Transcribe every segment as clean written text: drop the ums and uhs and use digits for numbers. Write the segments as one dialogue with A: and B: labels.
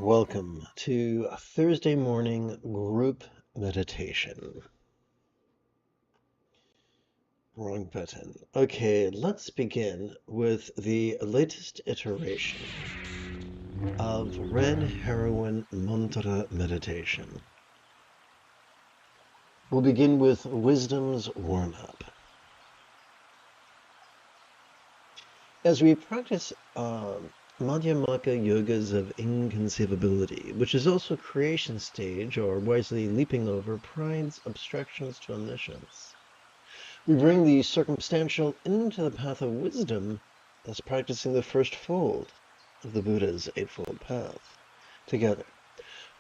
A: Welcome to Thursday morning group meditation. Wrong button. Okay, let's begin with the latest iteration of Red Heroine Mantra Meditation. We'll begin with Wisdom's warm-up. As we practice Madhyamaka yogas of inconceivability, which is also creation stage, or wisely leaping over pride's obstructions to omniscience, we bring the circumstantial into the path of wisdom as practicing the first fold of the Buddha's Eightfold Path together.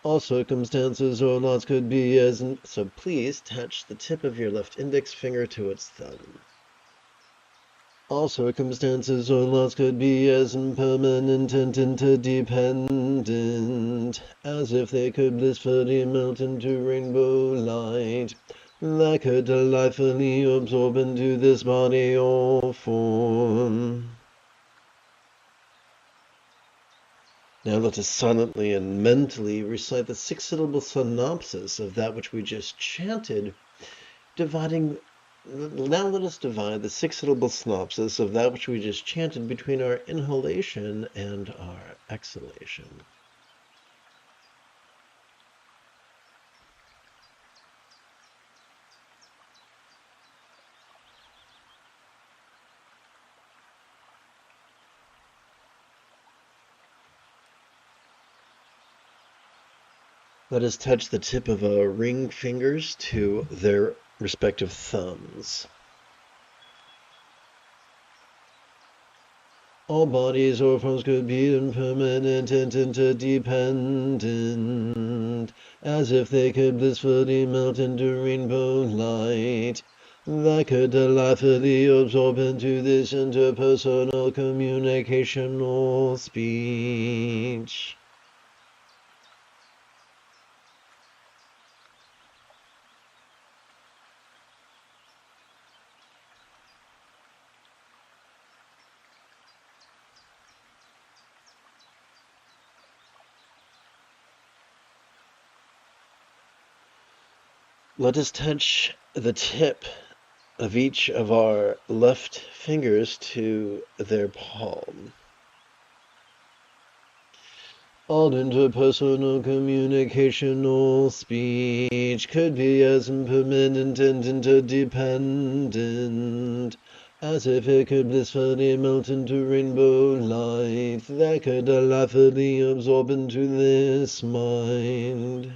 A: All circumstances or lots could be as... So please touch the tip of your left index finger to its thumb. All circumstances or lots could be as impermanent and interdependent as if they could blissfully melt into rainbow light that could delightfully absorb into this body or form. Now let us silently and mentally recite the six-syllable synopsis of that which we just chanted, Now let us divide the six-syllable synopsis of that which we just chanted between our inhalation and our exhalation. Let us touch the tip of our ring fingers to their respective thumbs. All bodies or forms could be impermanent and interdependent, as if they could blissfully melt into rainbow light that could delightfully absorb into this interpersonal communication or speech. Let us touch the tip of each of our left fingers to their palm. All interpersonal communication or speech could be as impermanent and interdependent as if it could blissfully melt into rainbow light that could delightfully absorb into this mind.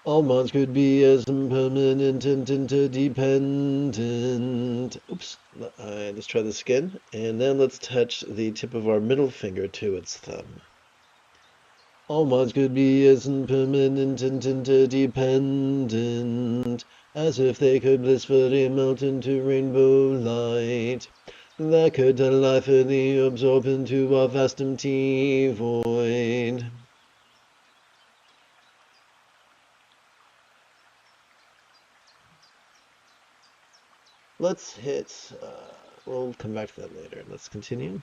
A: All minds could be as impermanent and interdependent. Oops, let's try this again. And then let's touch the tip of our middle finger to its thumb. All minds could be as impermanent and interdependent as if they could blissfully melt into rainbow light that could delightfully absorb into our vast empty void. Let's hit, we'll come back to that later. Let's continue.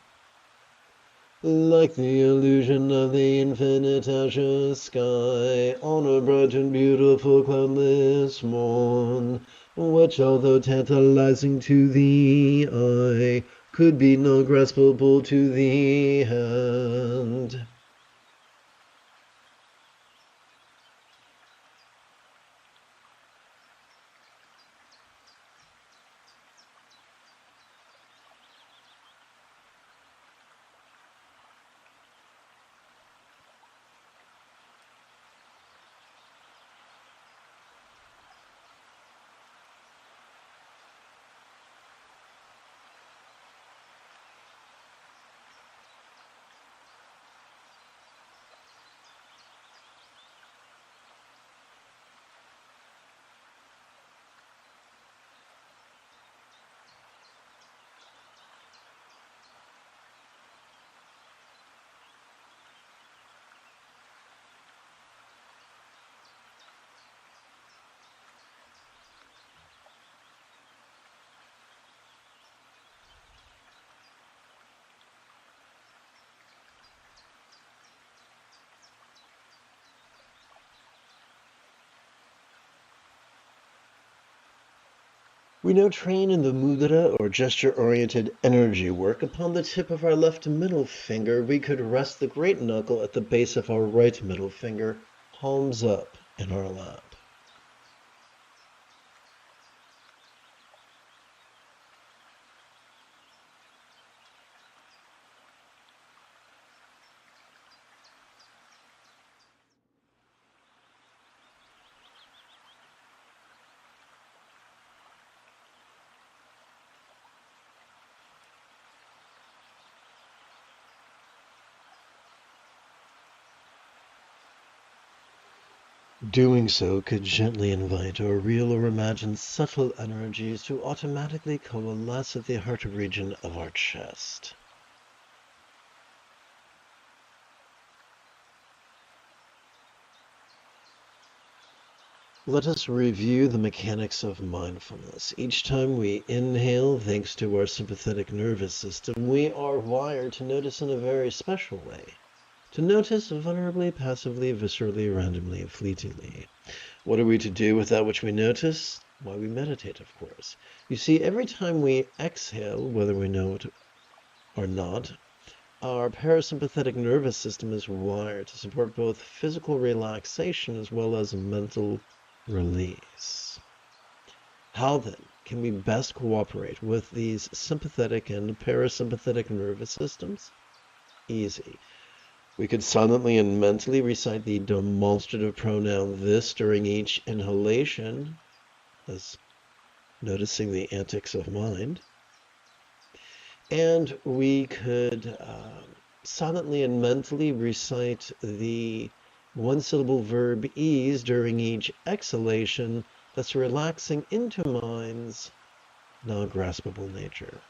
A: Like the illusion of the infinite azure sky on a bright and beautiful cloudless morn, which although tantalizing to the eye, could be not graspable to the hand. We now train in the mudra, or gesture-oriented energy work. Upon the tip of our left middle finger, we could rest the great knuckle at the base of our right middle finger, palms up in our lap. Doing so could gently invite or real or imagined subtle energies to automatically coalesce at the heart region of our chest. Let us review the mechanics of mindfulness. Each time we inhale, thanks to our sympathetic nervous system, we are wired to notice in a very special way. To notice vulnerably, passively, viscerally, randomly, fleetingly. What are we to do with that which we notice? Why, we meditate, of course. You see, every time we exhale, whether we know it or not, our parasympathetic nervous system is wired to support both physical relaxation as well as mental release. How then can we best cooperate with these sympathetic and parasympathetic nervous systems? Easy. We could silently and mentally recite the demonstrative pronoun this during each inhalation, as noticing the antics of mind. And we could silently and mentally recite the one-syllable verb ease during each exhalation, thus relaxing into mind's non-graspable nature.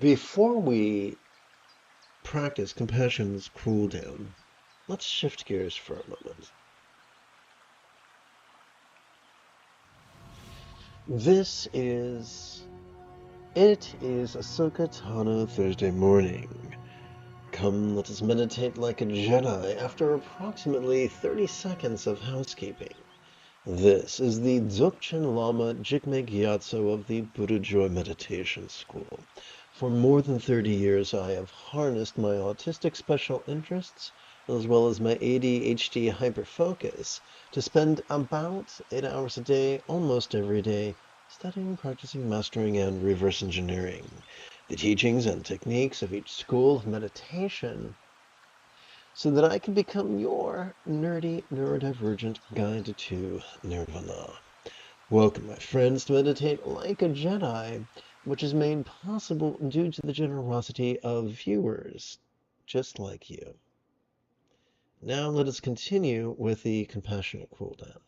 A: Before we practice Compassion's cooldown, let's shift gears for a moment. It is Ahsoka Tano Thursday morning. Come, let us meditate like a Jedi after approximately 30 seconds of housekeeping. This is the Dzogchen Lama Jigme Gyatso of the Buddha Joy Meditation School. For more than 30 years, I have harnessed my autistic special interests, as well as my ADHD hyperfocus, to spend about 8 hours a day, almost every day, studying, practicing, mastering, and reverse engineering the teachings and techniques of each school of meditation, so that I can become your nerdy, neurodivergent guide to nirvana. Welcome, my friends, to Meditate Like a Jedi, which is made possible due to the generosity of viewers just like you. Now let us continue with the compassionate cooldown.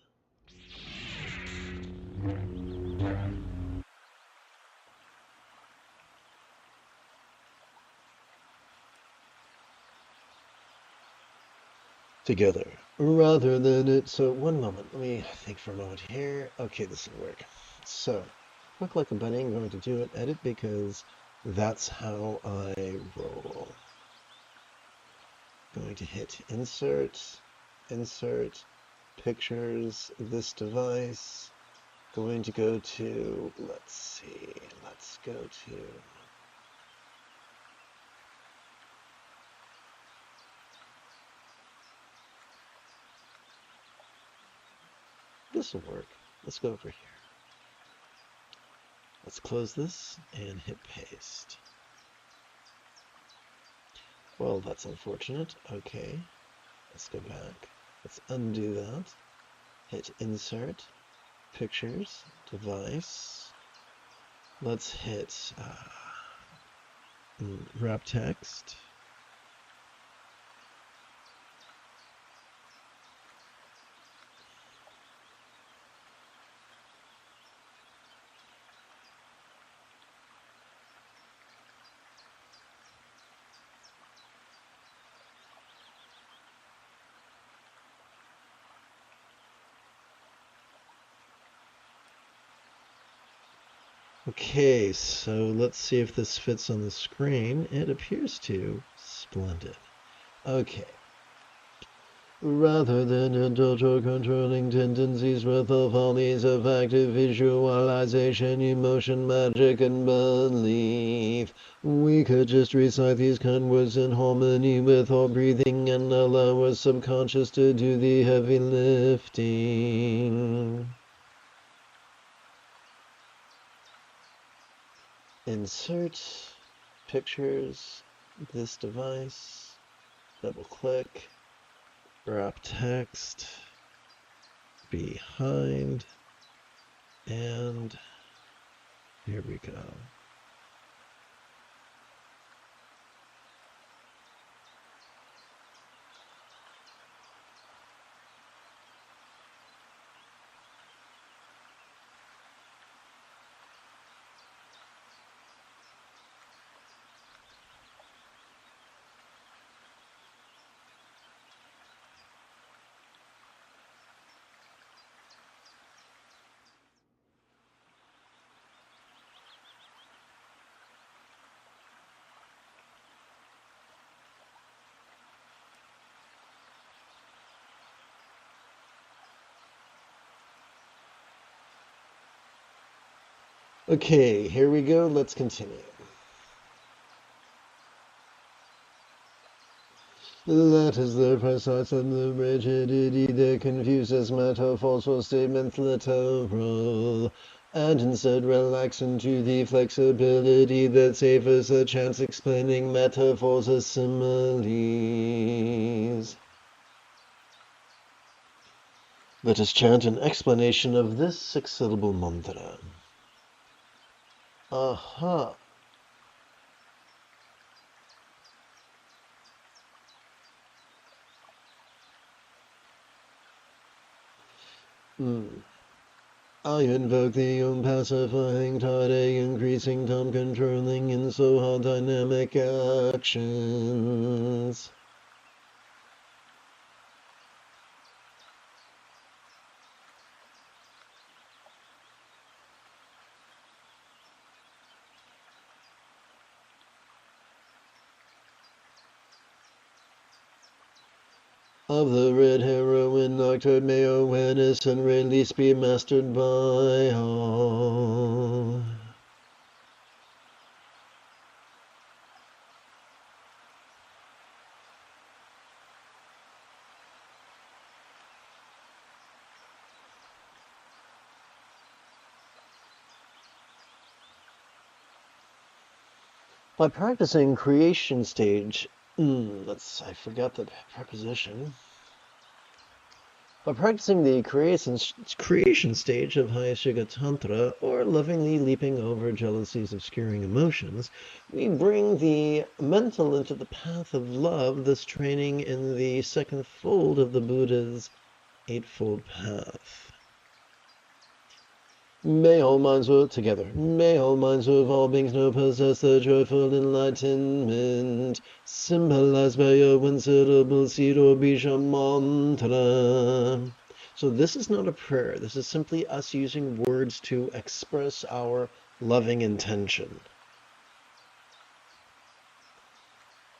A: Together, rather than it. So one moment, let me think for a moment here. Okay, this will work. So, quick like a bunny, I'm going to do an edit because that's how I roll. Going to hit insert, pictures, this device. Going to go to, let's go to this will work. Let's go over here. Let's close this and hit paste. Well, that's unfortunate. Okay, let's go back. Let's undo that. Hit insert, pictures, device. Let's hit wrap text. Okay, so let's see if this fits on the screen. It appears to. Splendid. Okay. Rather than indulge or controlling tendencies with the follies of active visualization, emotion, magic, and belief, we could just recite these kind words in harmony with our breathing and allow our subconscious to do the heavy lifting. Insert pictures, this device, double click, wrap text, behind, and here we go. Okay, here we go. Let's continue. That is the precise and the rigidity that confuses metaphors for statements literal, and instead relax into the flexibility that savors a chance explaining metaphors as similes. Let us chant an explanation of this six-syllable mantra. Aha. I invoke the pacifying tide, increasing time controlling in Soha dynamic actions. Of the red heroine, Nocturne, may awareness and release be mastered by all. By practicing creation stage, I forgot the preposition. By practicing the creation stage of Hayashiga Tantra, or lovingly leaping over jealousy's obscuring emotions, we bring the mental into the path of love, thus training in the second fold of the Buddha's Eightfold Path. May all minds together. May all minds of all beings know possess the joyful enlightenment, symbolized by a one-syllable seed or bija mantra. So this is not a prayer. This is simply us using words to express our loving intention.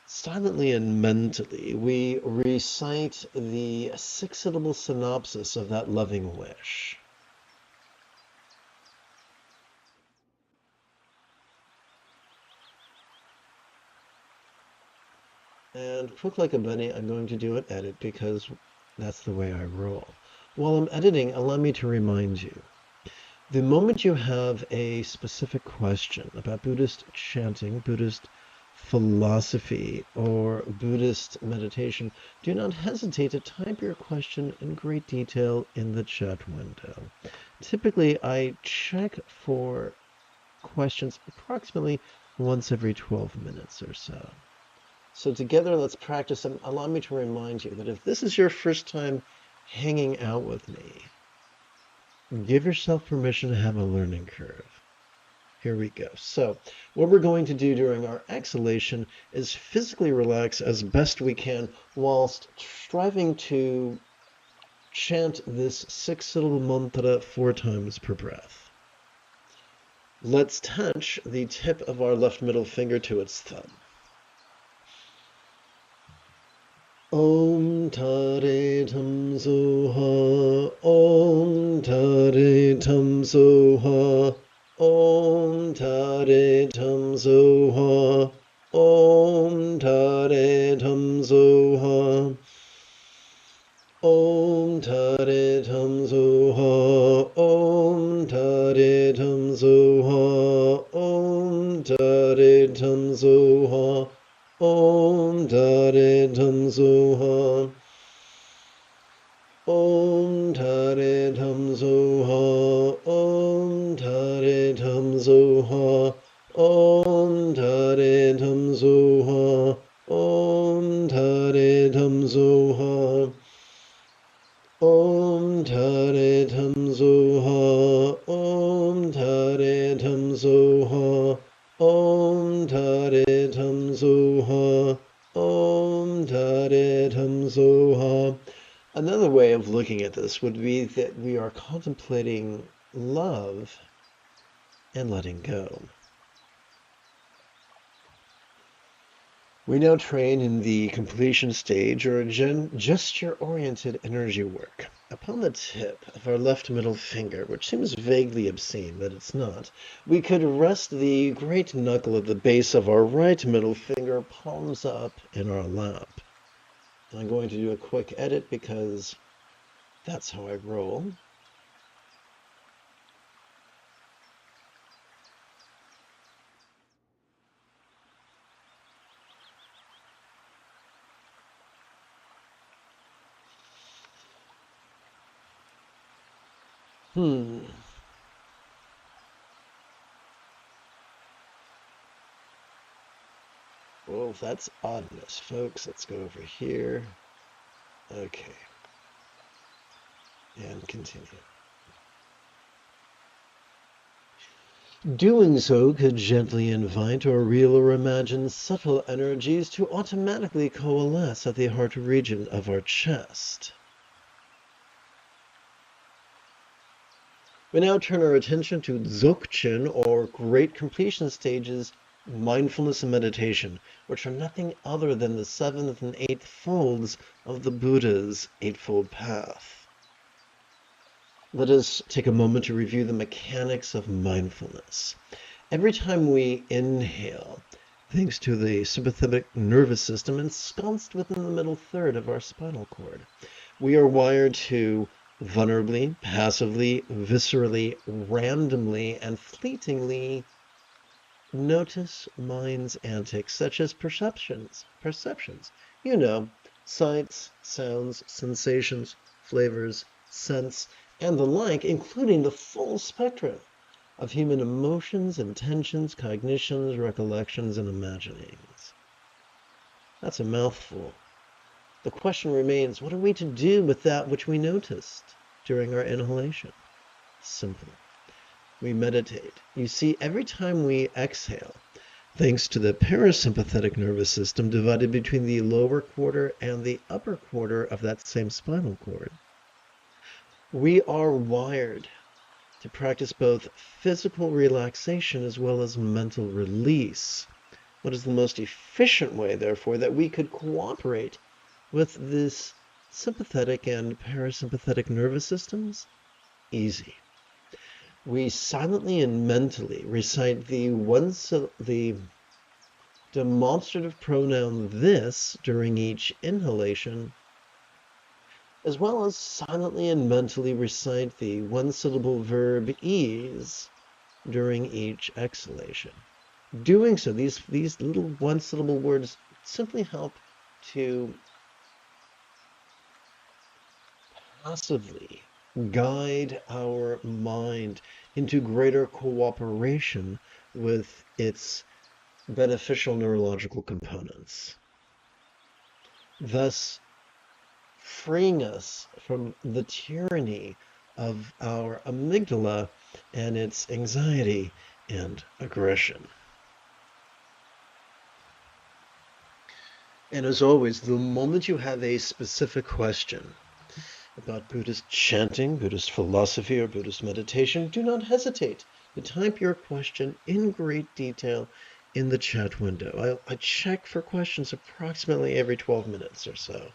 A: Silently and mentally, we recite the six-syllable synopsis of that loving wish. And quick like a bunny, I'm going to do an edit because that's the way I roll. While I'm editing, allow me to remind you. The moment you have a specific question about Buddhist chanting, Buddhist philosophy, or Buddhist meditation, do not hesitate to type your question in great detail in the chat window. Typically, I check for questions approximately once every 12 minutes or so. So together, let's practice, and allow me to remind you that if this is your first time hanging out with me, give yourself permission to have a learning curve. Here we go. So what we're going to do during our exhalation is physically relax as best we can whilst striving to chant this six-syllable mantra 4 times per breath. Let's touch the tip of our left middle finger to its thumb. Om Tare Tam Soha, Om Tare Tam Soha, Om Tare Tam Soha, Om Tare Tam Soha, Om Tare Tam Soha, Om Tare Tam Soha, Om Tare Tam Soha, Om Tare Tam Soha, Om Tare Tam Soha, Om Tare Tam Soha, Om Tare Tam Soha, Om Tare Tam Soha, Om Tare Tam Soha, Om Tare Tam Soha, Om Tare Tam Soha, Om Tare Tam Soha. Another way of looking at this would be that we are contemplating love and letting go. We now train in the completion stage, or gesture-oriented energy work. Upon the tip of our left middle finger, which seems vaguely obscene, but it's not, we could rest the great knuckle at the base of our right middle finger, palms up in our lap. And I'm going to do a quick edit because that's how I roll. Well, that's oddness, folks. Let's go over here. Okay. And continue. Doing so could gently invite or real or imagine subtle energies to automatically coalesce at the heart region of our chest. We now turn our attention to Dzogchen, or Great Completion Stages, mindfulness and meditation, which are nothing other than the seventh and eighth folds of the Buddha's Eightfold Path. Let us take a moment to review the mechanics of mindfulness. Every time we inhale, thanks to the sympathetic nervous system ensconced within the middle third of our spinal cord, we are wired to vulnerably, passively, viscerally, randomly, and fleetingly notice mind's antics, such as perceptions, you know, sights, sounds, sensations, flavors, scents, and the like, including the full spectrum of human emotions, intentions, cognitions, recollections, and imaginings. That's a mouthful. The question remains, what are we to do with that which we noticed during our inhalation? Simple. We meditate. You see, every time we exhale, thanks to the parasympathetic nervous system divided between the lower quarter and the upper quarter of that same spinal cord, we are wired to practice both physical relaxation as well as mental release. What is the most efficient way, therefore, that we could cooperate with this sympathetic and parasympathetic nervous systems? Easy. We silently and mentally recite the demonstrative pronoun this during each inhalation, as well as silently and mentally recite the one-syllable verb ease during each exhalation. Doing so, these little one-syllable words simply help to passively guide our mind into greater cooperation with its beneficial neurological components, thus freeing us from the tyranny of our amygdala and its anxiety and aggression. And as always, the moment you have a specific question about Buddhist chanting, Buddhist philosophy, or Buddhist meditation, do not hesitate to type your question in great detail in the chat window. I check for questions approximately every 12 minutes or so.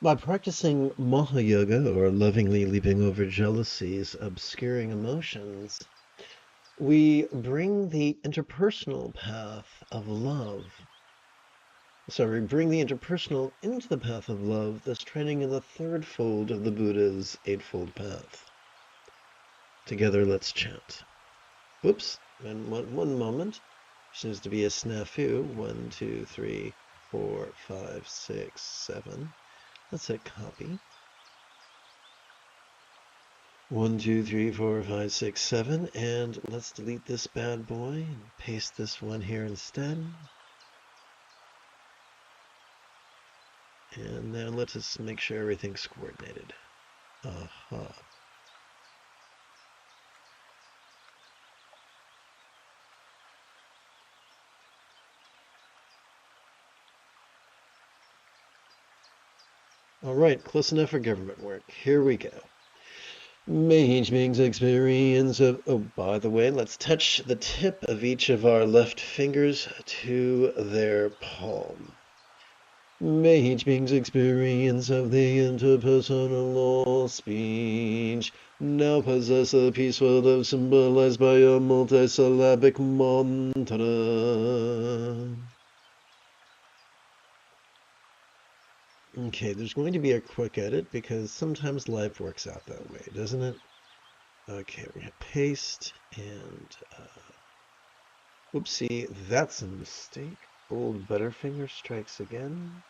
A: By practicing Maha-yoga, or lovingly leaping over jealousies, obscuring emotions, we bring the interpersonal path of love. Sorry, bring the interpersonal into the path of love, thus training in the third fold of the Buddha's Eightfold Path. Together, let's chant. Whoops, and one moment. Seems to be a snafu. 1, 2, 3, 4, 5, 6, 7. Let's hit copy. 1, 2, 3, 4, 5, 6, 7, and let's delete this bad boy and paste this one here instead. And now let us make sure everything's coordinated. Aha. All right, close enough for government work. Here we go. May each being's experience of... Oh, by the way, let's touch the tip of each of our left fingers to their palm. May each being's experience of the interpersonal speech now possess a peaceful love symbolized by a multisyllabic mantra. Okay, there's going to be a quick edit because sometimes life works out that way, doesn't it? Okay, we're going to paste and... whoopsie, that's a mistake. Old Butterfinger strikes again.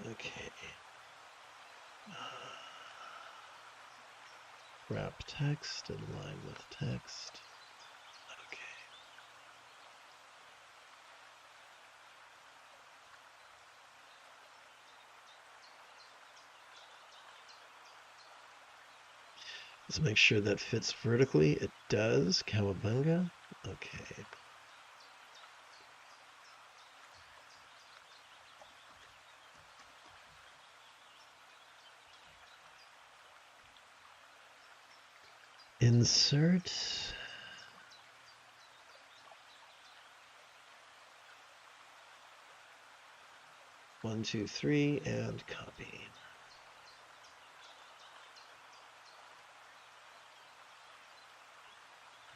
A: Okay. Wrap text, align with text. Okay. Let's make sure that fits vertically. It does. Cowabunga. Okay. Insert. One, two, three, and copy.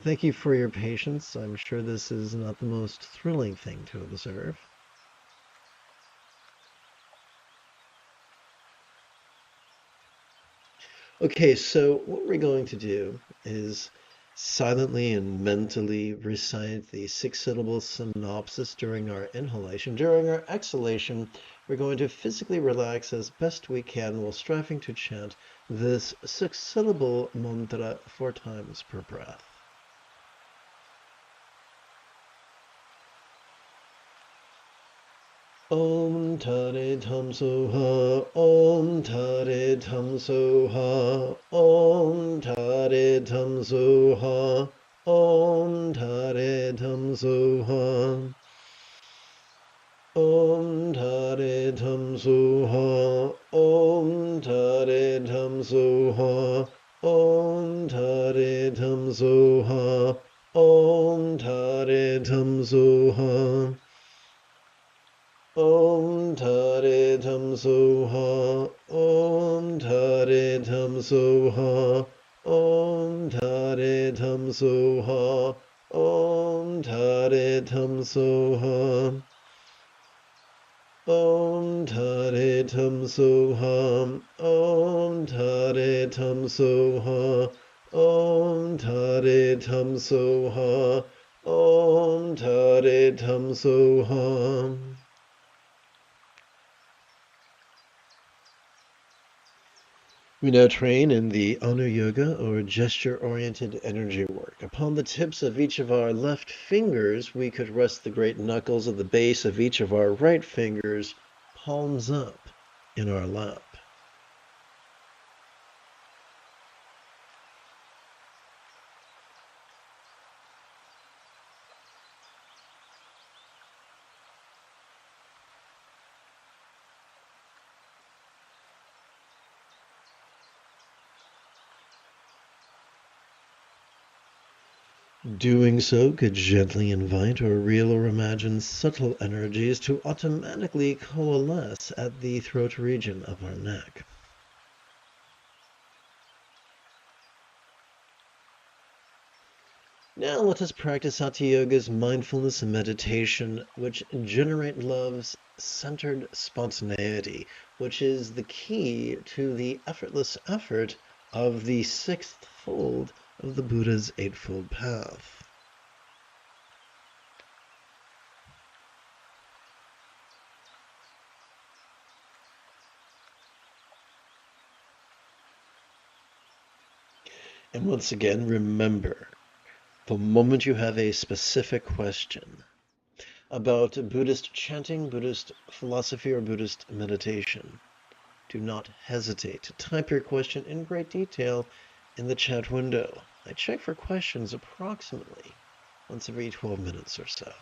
A: Thank you for your patience. I'm sure this is not the most thrilling thing to observe. Okay, so what we're going to do is silently and mentally recite the 6-syllable synopsis during our inhalation. During our exhalation, we're going to physically relax as best we can while striving to chant this 6-syllable mantra 4 times per breath. Om Tare Tam Soha, Om Tare Tam Soha, Om Tare Tam Soha, Om Tare Tam Soha, Om Tare Tam Soha, Om Tare Tam Soha, Om Tare Tam Soha, Om Tare Tam Soha. Om Tare Tam Soha, Om Tare Tam Soha, Om Tare Tam Soha, Om Tare Tam Soha, Om Tare Tam Soha, Om Tare Tam Soha, Om Tare Tam Soha, Om Tare Tam Soha. We now train in the Honor Yoga, or gesture-oriented energy work. Upon the tips of each of our left fingers, we could rest the great knuckles of the base of each of our right fingers, palms up, in our lap. Doing so could gently invite or real or imagine subtle energies to automatically coalesce at the throat region of our neck. Now let us practice Hatha Yoga's mindfulness and meditation, which generate love's centered spontaneity, which is the key to the effortless effort of the sixth fold of the Buddha's Eightfold Path. And once again, remember, the moment you have a specific question about Buddhist chanting, Buddhist philosophy, or Buddhist meditation, do not hesitate to type your question in great detail in the chat window. I check for questions approximately once every 12 minutes or so.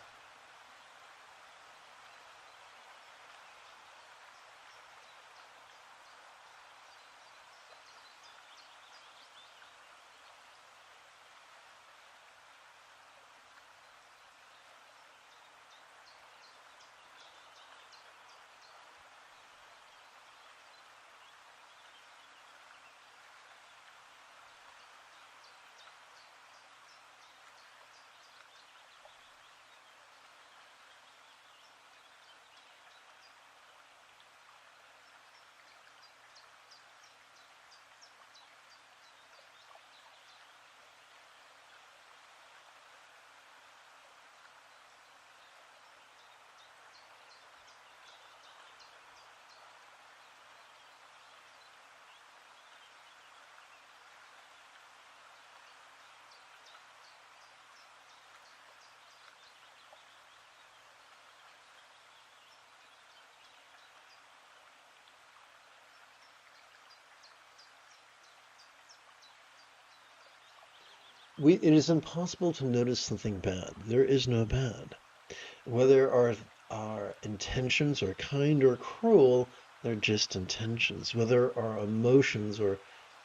A: It is impossible to notice something bad. There is no bad. Whether our intentions are kind or cruel, they're just intentions. Whether our emotions are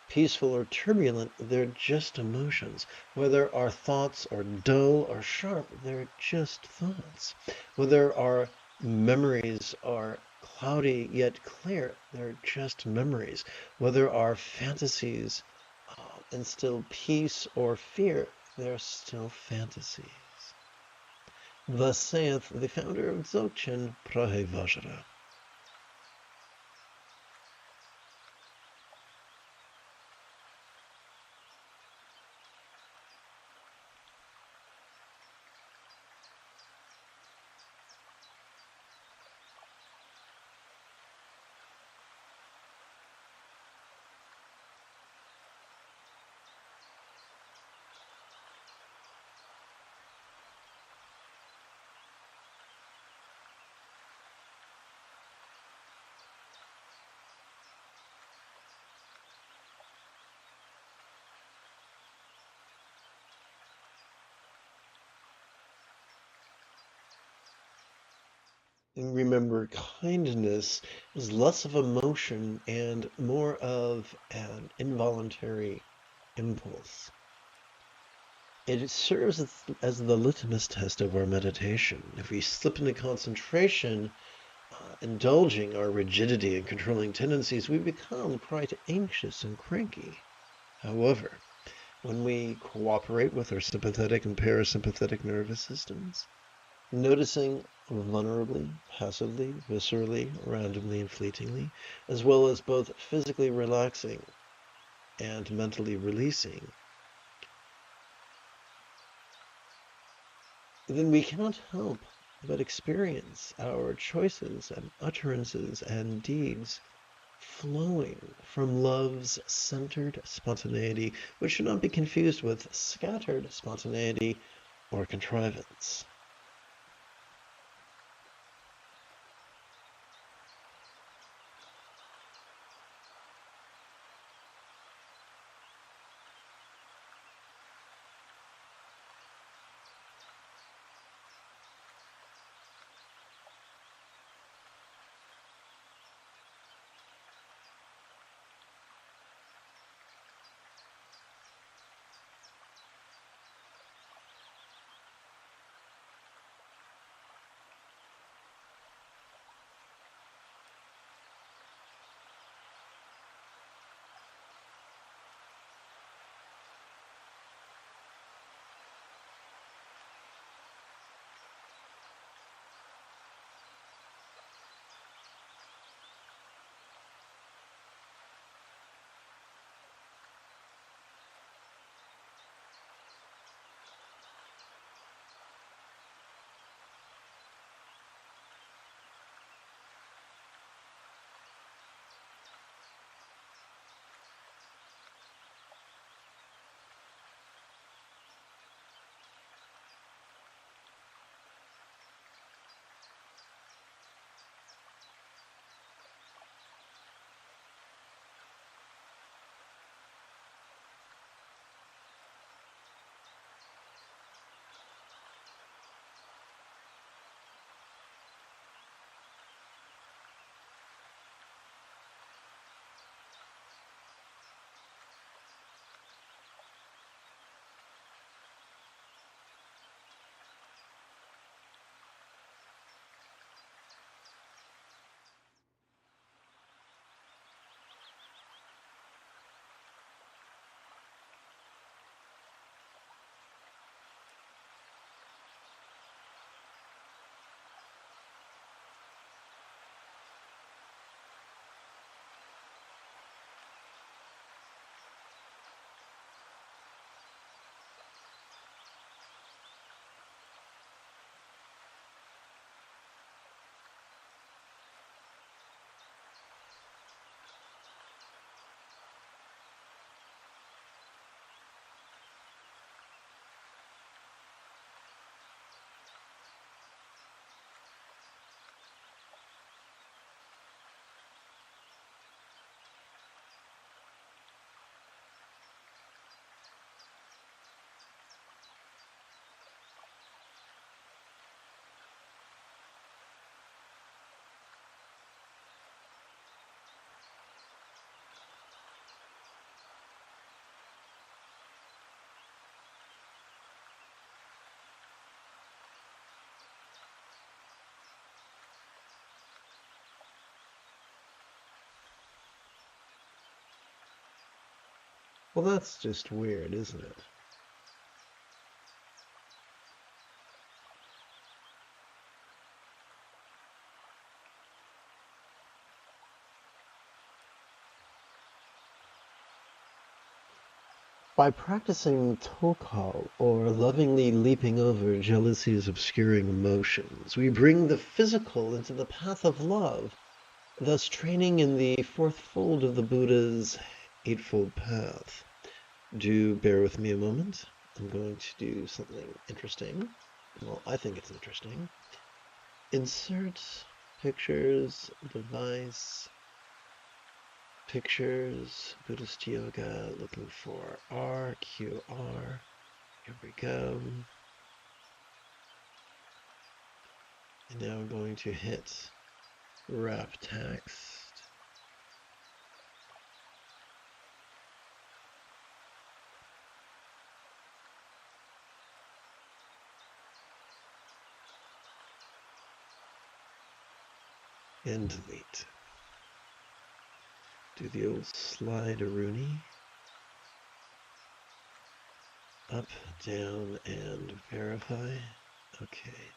A: peaceful or turbulent, they're just emotions. Whether our thoughts are dull or sharp, they're just thoughts. Whether our memories are cloudy yet clear, they're just memories. Whether our fantasies instill peace or fear, they're still fantasies. Thus saith the founder of Dzogchen, Prahe Vajra. And remember, kindness is less of emotion and more of an involuntary impulse. It serves as the litmus test of our meditation. If we slip into concentration, indulging our rigidity and controlling tendencies, we become quite anxious and cranky. However, when we cooperate with our sympathetic and parasympathetic nervous systems, noticing vulnerably, passively, viscerally, randomly, and fleetingly, as well as both physically relaxing and mentally releasing, then we cannot help but experience our choices and utterances and deeds flowing from love's centered spontaneity, which should not be confused with scattered spontaneity or contrivance. Well, that's just weird, isn't it? By practicing tokal, or lovingly leaping over jealousy's obscuring emotions, we bring the physical into the path of love, thus training in the fourth fold of the Buddha's Eightfold Path. Do bear with me a moment. I'm going to do something interesting. Well, I think it's interesting. Insert pictures, device, pictures, Buddhist yoga, looking for RQR. Here we go. And now I'm going to hit wrap text. And delete. Do the old slide-a-rooney. Up, down, and verify. Okay.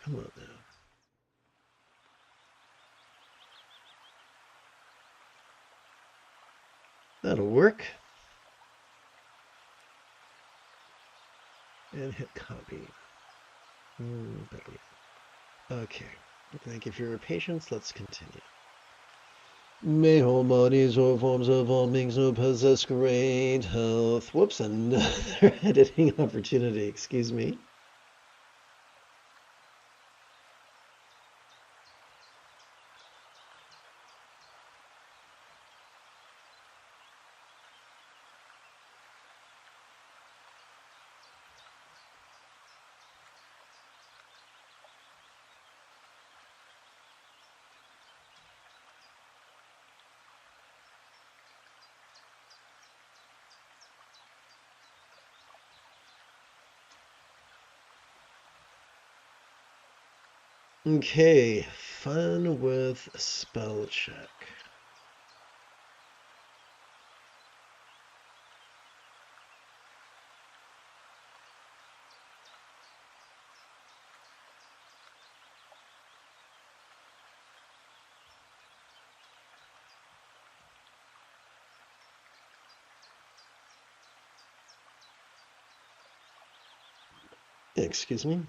A: Come on now. That'll work. And hit copy. Better yet. Okay. Thank you for your patience. Let's continue. May all bodies or forms of all beings who possess great health. Whoops, another editing opportunity. Excuse me. Okay, fun with spell check. Excuse me.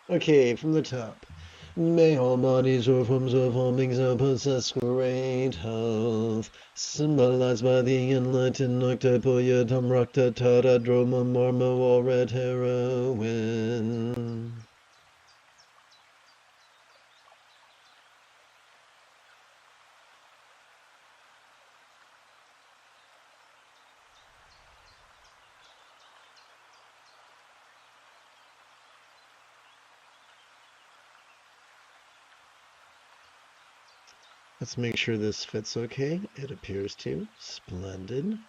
A: Okay, from the top. May all bodies or forms of all beings now possess great health, symbolized by the enlightened Octopoya Tamrakta Tara Droma Marmo or Red Heroine. Let's make sure this fits okay. It appears to. Splendid.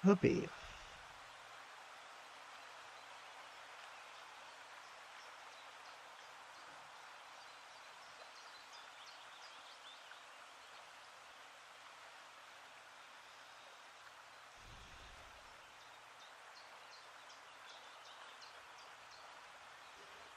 A: Puppy.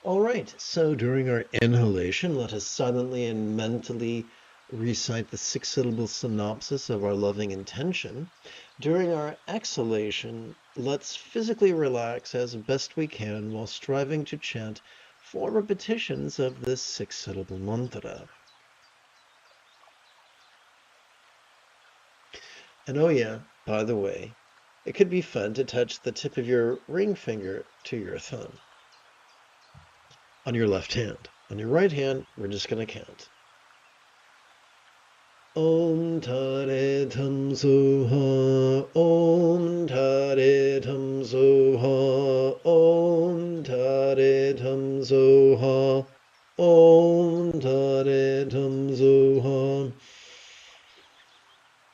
A: All right, so during our inhalation, let us silently and mentally recite the six-syllable synopsis of our loving intention. During our exhalation, let's physically relax as best we can while striving to chant 4 repetitions of this 6-syllable mantra. And oh yeah, by the way, it could be fun to touch the tip of your ring finger to your thumb on your left hand. On your right hand, we're just going to count. Om Tare Tam Soha, Om Tare Tam Soha, Om Tare Tam Soha, Om Tare Tam Soha,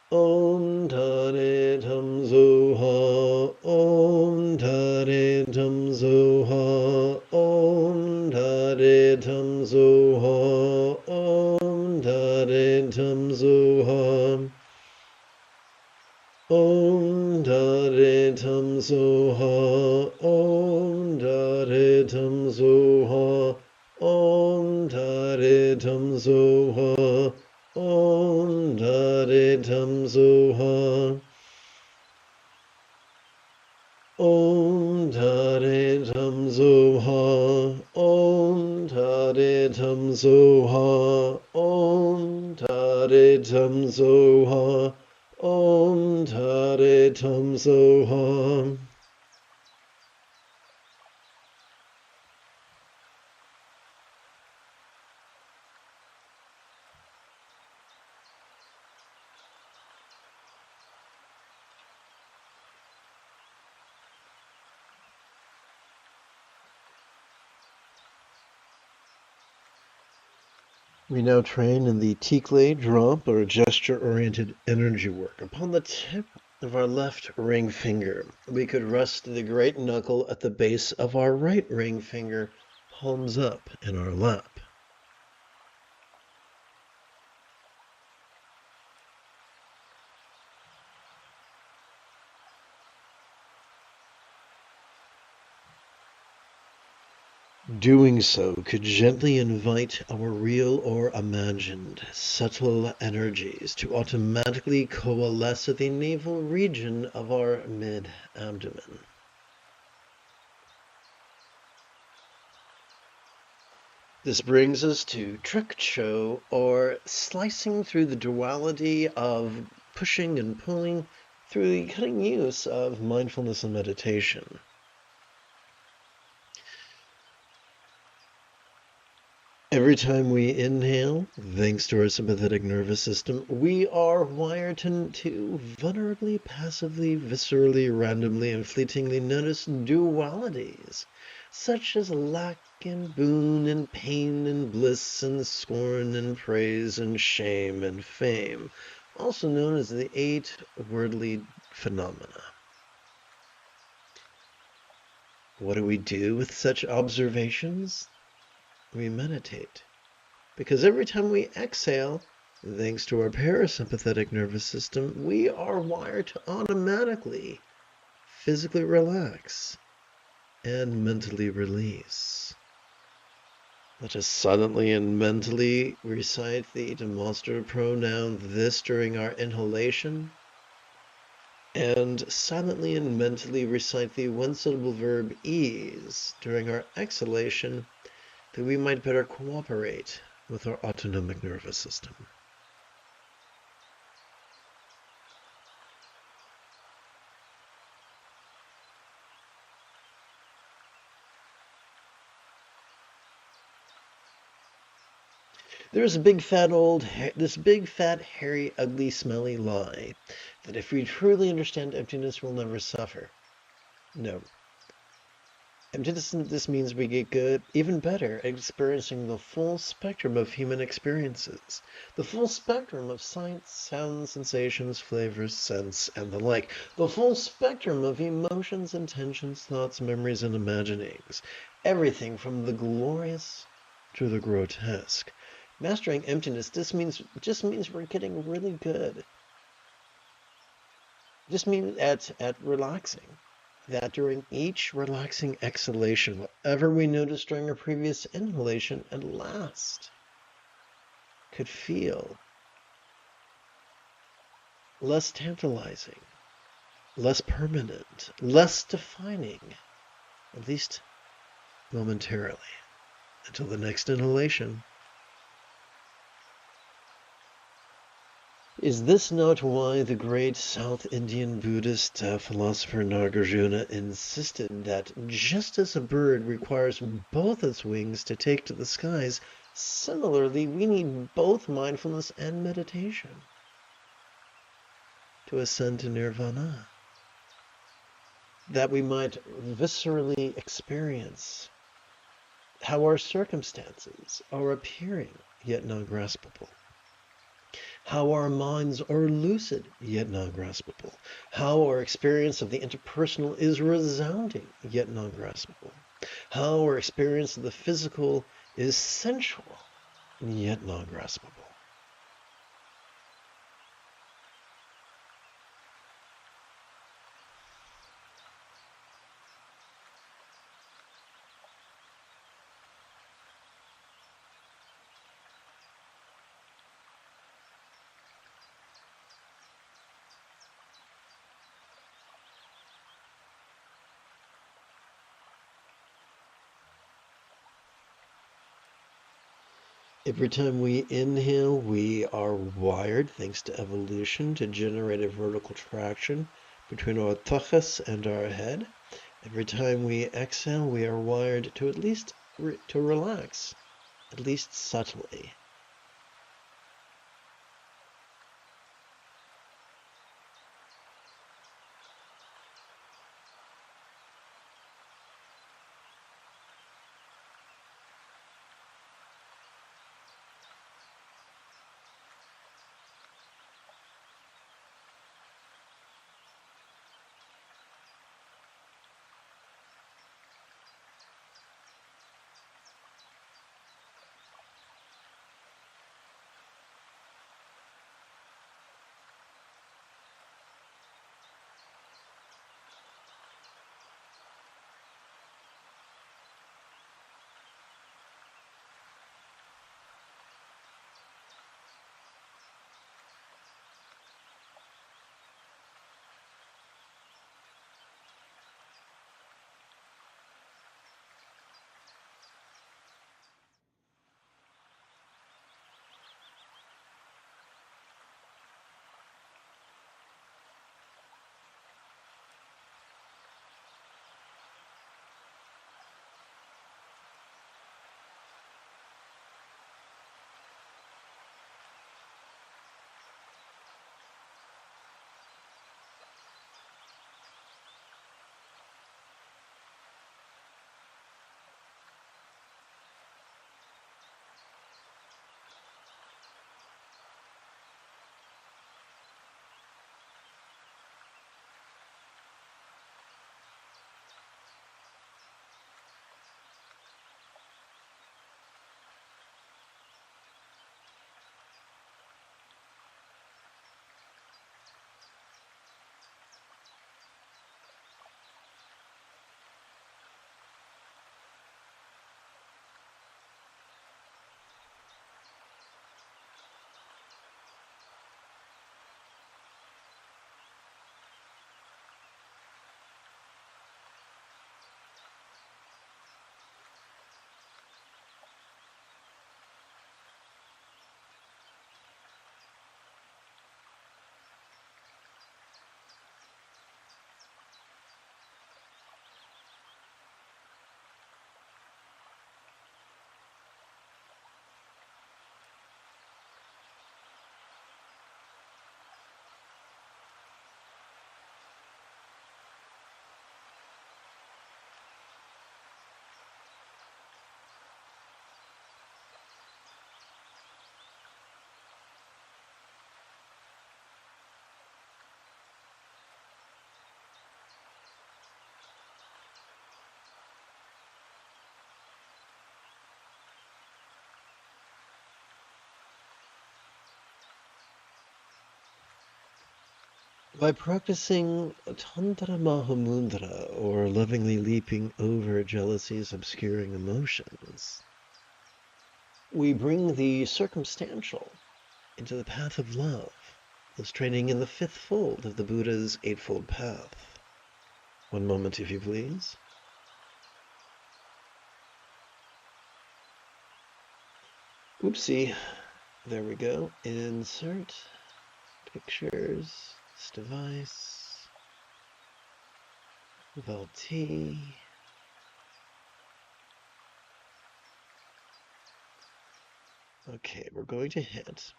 A: Om Tare Tam Soha, Om Tare Tam Soha, Om Tare Tam Soha, Om Tare Tam Soha, Om Tare Tam Soha, Om Tare Tam Soha, Om Tare Tam Soha, Om Tare Tam Soha, Om Tare Tam Soha, Om Tare Tam Soha, Om Tare Tam Soha, Om Tare Tam Soha. We now train in the tikle drop or gesture-oriented energy work. Upon the tip of our left ring finger, we could rest the great knuckle at the base of our right ring finger, palms up in our lap. Doing so could gently invite our real or imagined subtle energies to automatically coalesce at the navel region of our mid-abdomen. This brings us to Trekcho, or slicing through the duality of pushing and pulling through the cutting use of mindfulness and meditation. Every time we inhale, thanks to our sympathetic nervous system, we are wired to vulnerably, passively, viscerally, randomly, and fleetingly notice dualities, such as lack and boon and pain and bliss and scorn and praise and shame and fame, also known as the 8 worldly phenomena. What do we do with such observations? We meditate. Because every time we exhale, thanks to our parasympathetic nervous system, we are wired to automatically physically relax and mentally release. Let us silently and mentally recite the demonstrative pronoun this during our inhalation, and silently and mentally recite the one-syllable verb ease during our exhalation, that we might better cooperate with our autonomic nervous system. There's a this big, fat, hairy, ugly, smelly lie that if we truly understand emptiness, we'll never suffer. No. Emptiness, this means we get good, even better, at experiencing the full spectrum of human experiences. The full spectrum of sights, sounds, sensations, flavors, scents, and the like. The full spectrum of emotions, intentions, thoughts, memories, and imaginings. Everything from the glorious to the grotesque. Mastering emptiness, just means we're getting really good. Just means at relaxing. That during each relaxing exhalation, whatever we noticed during our previous inhalation, at last could feel less tantalizing, less permanent, less defining, at least momentarily, until the next inhalation. Is this not why the great South Indian Buddhist philosopher Nagarjuna insisted that just as a bird requires both its wings to take to the skies, similarly we need both mindfulness and meditation to ascend to nirvana, that we might viscerally experience how our circumstances are appearing yet non-graspable, how our minds are lucid yet non-graspable, how our experience of the interpersonal is resounding yet non-graspable, how our experience of the physical is sensual yet non-graspable. Every time we inhale, we are wired, thanks to evolution, to generate a vertical traction between our tuchus and our head. Every time we exhale, we are wired to at least to relax, at least subtly. By practicing Tantra Mahamudra, or lovingly leaping over jealousy's obscuring emotions, we bring the circumstantial into the path of love, is training in the fifth fold of the Buddha's Eightfold Path. One moment, if you please. Oopsie. There we go. Insert. Pictures. This device. VLT. Okay, we're going to hit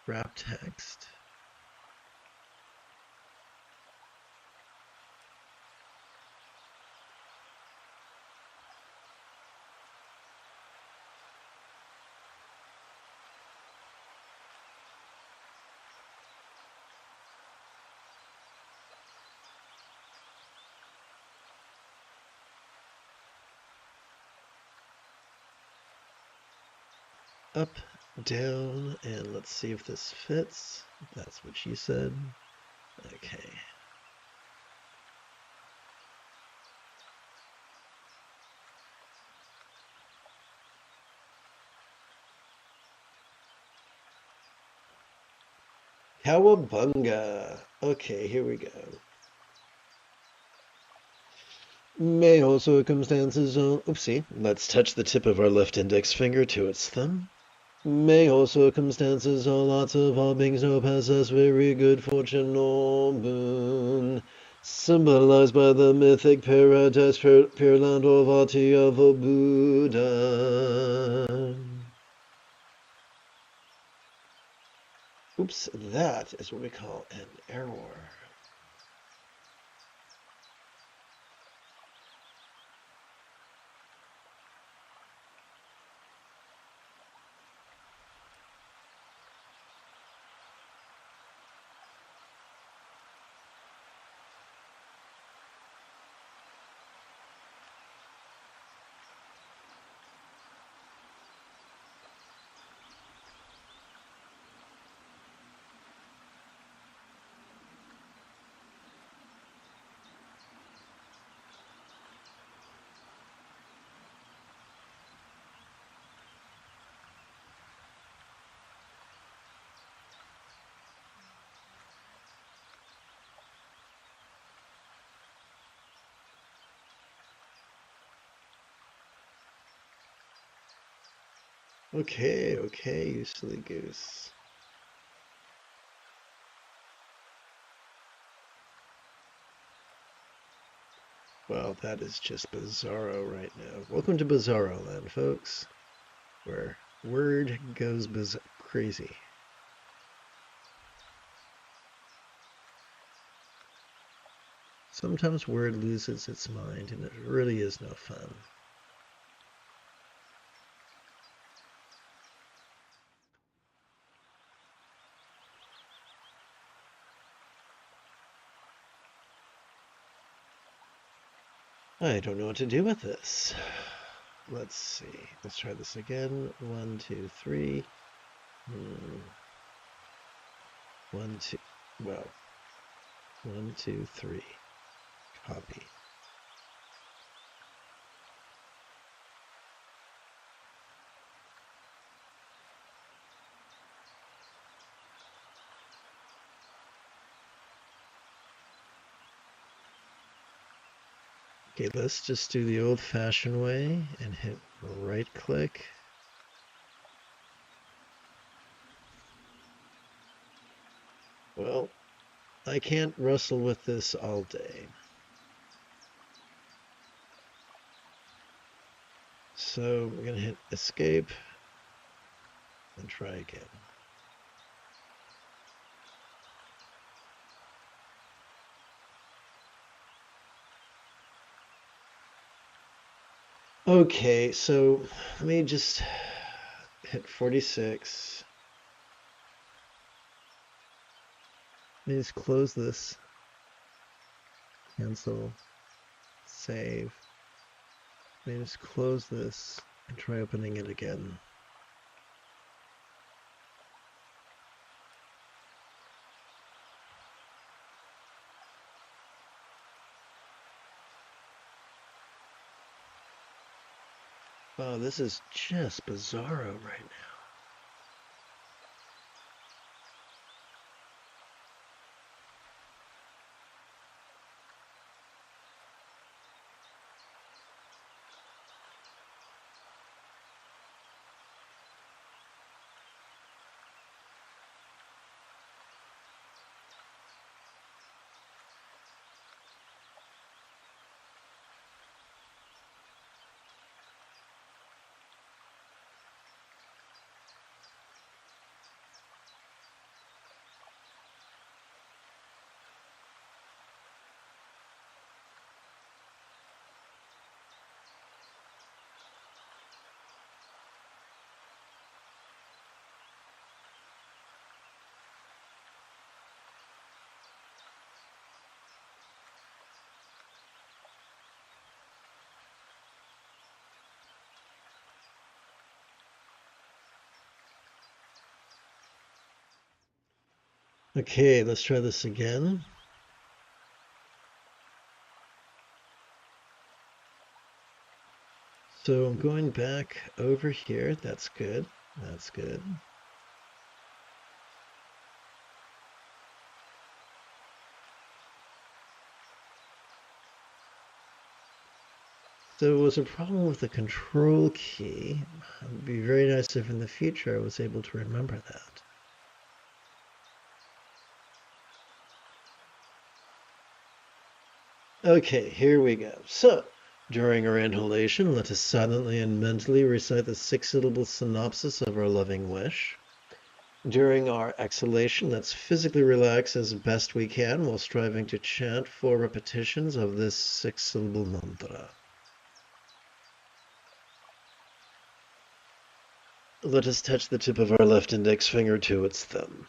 A: wrap text. Up, down, and let's see if this fits. That's what she said. Okay. Cowabunga. Okay, here we go. May all circumstances, oopsie. Let's touch the tip of our left index finger to its thumb. May all circumstances, all lots of all beings know pass us very good fortune or boon. Symbolized by the mythic paradise, pure land or vati of a Buddha. Oops, that is what we call an error. Okay, you silly goose. Well, that is just bizarro right now. Welcome to Bizarro Land, folks, where word goes crazy. Sometimes word loses its mind, and it really is no fun. I don't know what to do with this. Let's see. Let's try this again. 1, 2, 3. 1, 2. Well, 1, 2, 3. Copy. Okay, let's just do the old-fashioned way and hit right-click. Well, I can't wrestle with this all day. So we're going to hit escape and try again. Okay, so let me just hit 46. Let me just close this. Cancel. Save. Let me just close this and try opening it again. Wow, this is just bizarro right now. Okay, let's try this again. So I'm going back over here. That's good. That's good. So it was a problem with the control key. It would be very nice if in the future I was able to remember that. Okay, here we go. So, during our inhalation, let us silently and mentally recite the six-syllable synopsis of our loving wish. During our exhalation, let's physically relax as best we can while striving to chant 4 repetitions of this six-syllable mantra. Let us touch the tip of our left index finger to its thumb.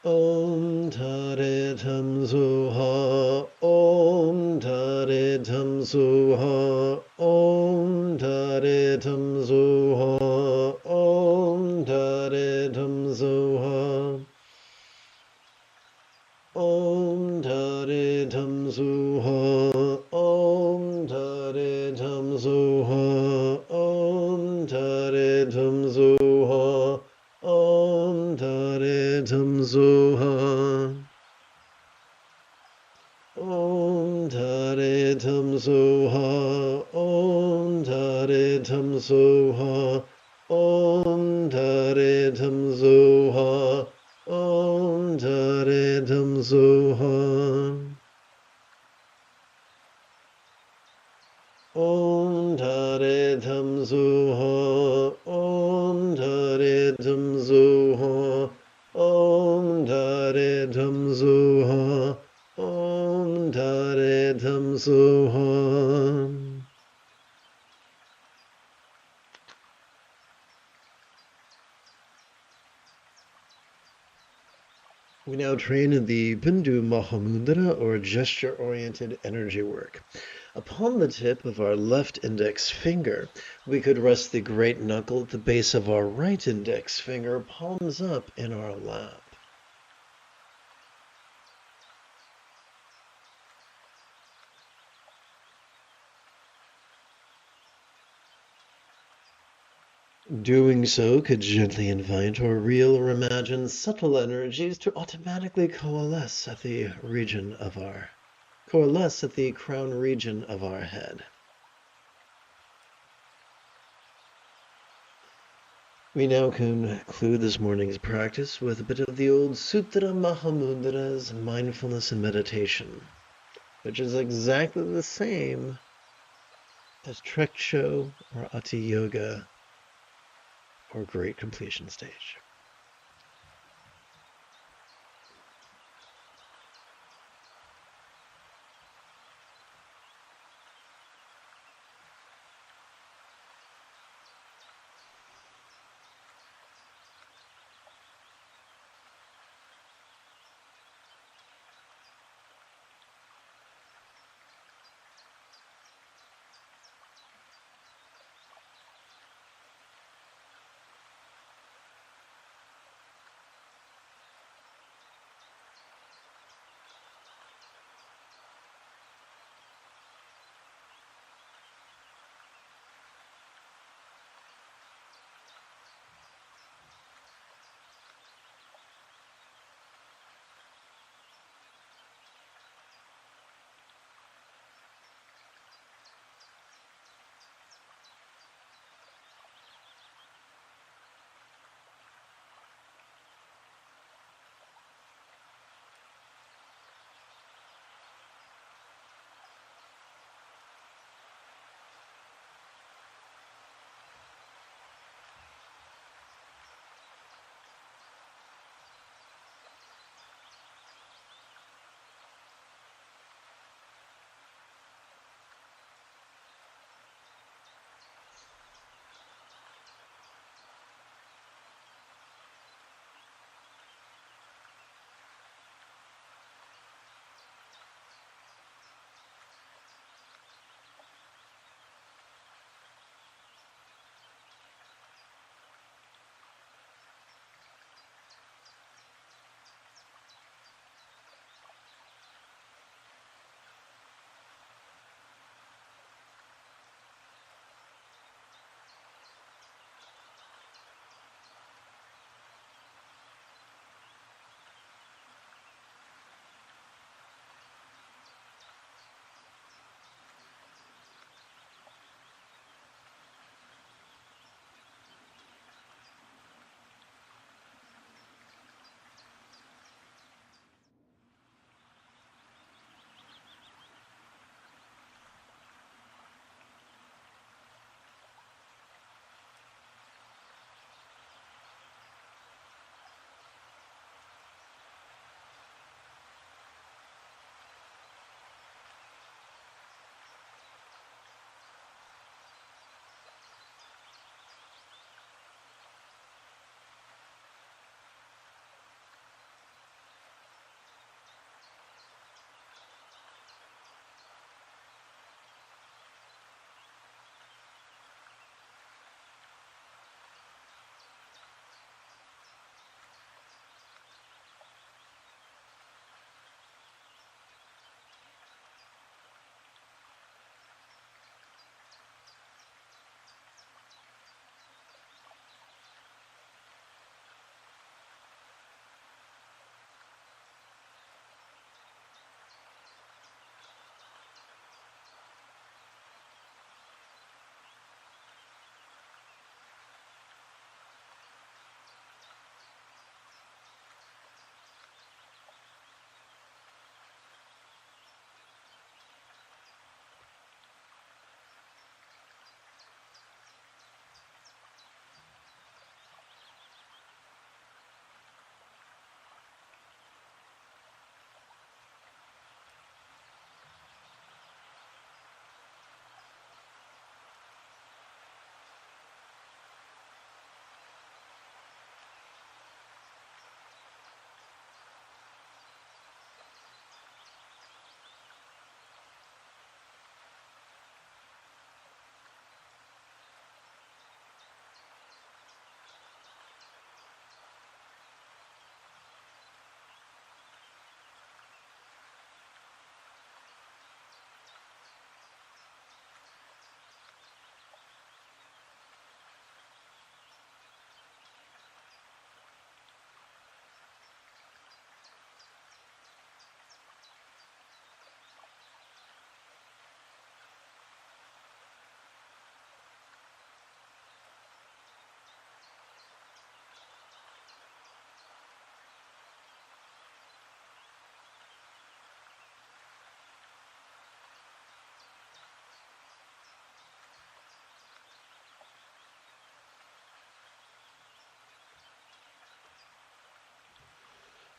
A: Om Tare Tam Soha, Om Tare Tam Soha, Om Tare Tam Soha, Om Tare Tam Soha, Om Tare Tam Soha, Om Tare Tam Soha, Om Tare Tam Soha, Om Tare Tam Soha, Om Tare Tam Soha, Om Tare Tam Soha, Om Tare Tam Soha, Om Tare Tam Soha, Om Tare Tam Soha, Om Tare Tam Soha, Om Tare Tam Soha, Om Tare Tam Soha. We now train in the Bindu Mahamudra, or gesture-oriented energy work. Upon the tip of our left index finger, we could rest the great knuckle at the base of our right index finger, palms up in our lap. Doing so could gently invite or real or imagine subtle energies to automatically coalesce at the crown region of our head. We now conclude this morning's practice with a bit of the old Sutra Mahamudra's mindfulness and meditation, which is exactly the same as Trekcho or Ati Yoga or Great Completion Stage.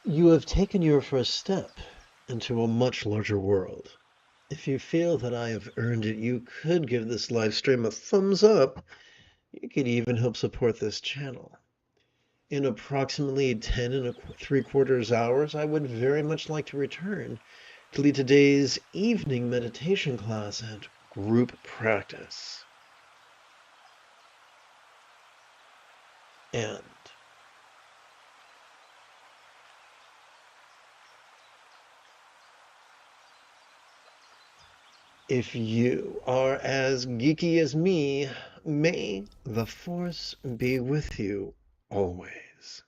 A: You have taken your first step into a much larger world. If you feel that I have earned it, you could give this live stream a thumbs up. You could even help support this channel. In approximately 10 3/4 hours, I would very much like to return to lead today's evening meditation class and group practice. And if you are as geeky as me, may the Force be with you always.